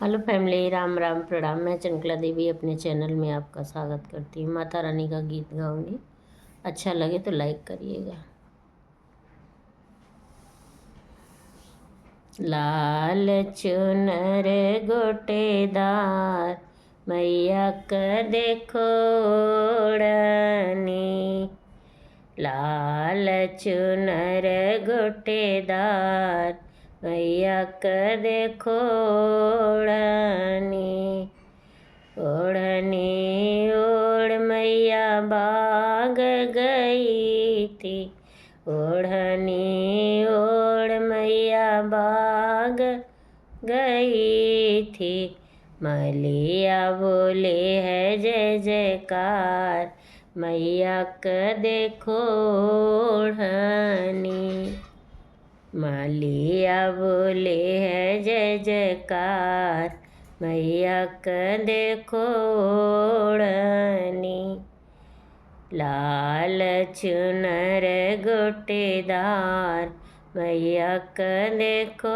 Hello family, Ram Ram प्रणाम। मैं चंचला देवी अपने चैनल में आपका स्वागत करती हूँ। माता रानी का गीत गाऊंगी, अच्छा लगे तो लाइक करिएगा। लाल चुनर गोटेदार मैया क देखो ओढ़नी, लाल चुनर गोटेदार मैया क देखो ओढ़नी। ओढ़नी ओढ़ मैया बाग गई थी, ओढ़नी ओढ़ मैया बाग गई थी। मलिया बोले है जय जयकार मैया क देखो ओढ़नी। मलिया बोले है जय जयकार मैया क देखो ओढ़नी। लाल चुनर गोटेदार मैया क देखो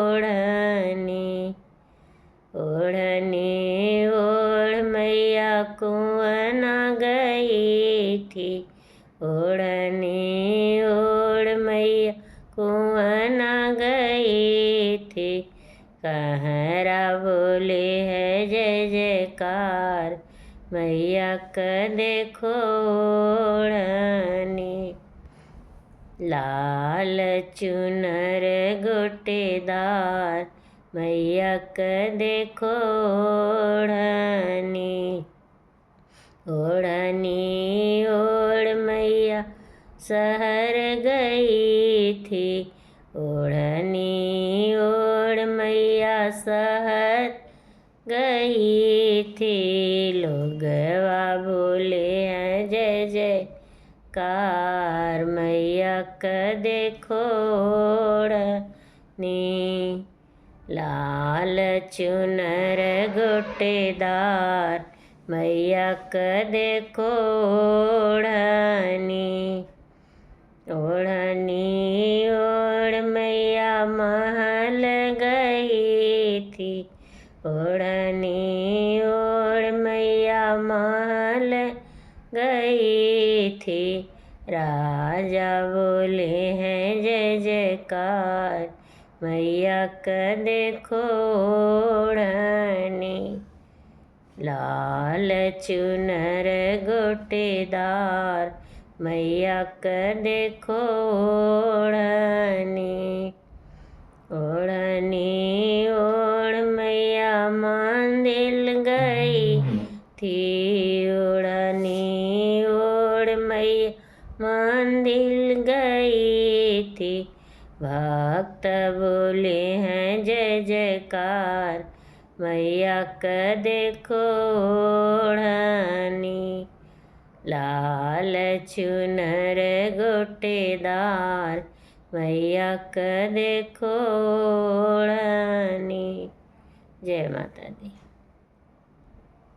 ओढ़नी। ओढ़नी ओढ़ मैया कुआं गई थी, ओढ़नी ओढ़ मैया कुआं गई थी। कहरा बोले है जय जयकार मैया क देखो ओढ़नी। लाल चुनर गोटेदार मैया क देखो ओढ़नी। ओढ़नी ओढ़ मैया शहर गई थी, ओढ़नी ओढ़ मैया शहर गई थी। लोगवा बोले हैं जय जयकार मैया क देखो ओढ़नी। लाल चुनर गोटेदार मैया क देखो ओढ़नी। ओढ़नी ओढ़ मैया महल गई थी, ओढ़नी ओढ़ मैया महल गई थी। राजा बोले हैं जय जयकार मैया क देखो ओढ़नी। लाल चुनर गोटेदार मैया क देखो ओढ़नी। ओढ़नी ओढ़ मैया मंदिर गई थी, ओढ़नी ओढ़ मैया मंदिर गई थी। भक्त बोले हैं जय जयकार मैया क देखो ओढ़नी। लाल चुनर गोटेदार मैया क देखो ओढ़नी। जय माता दी।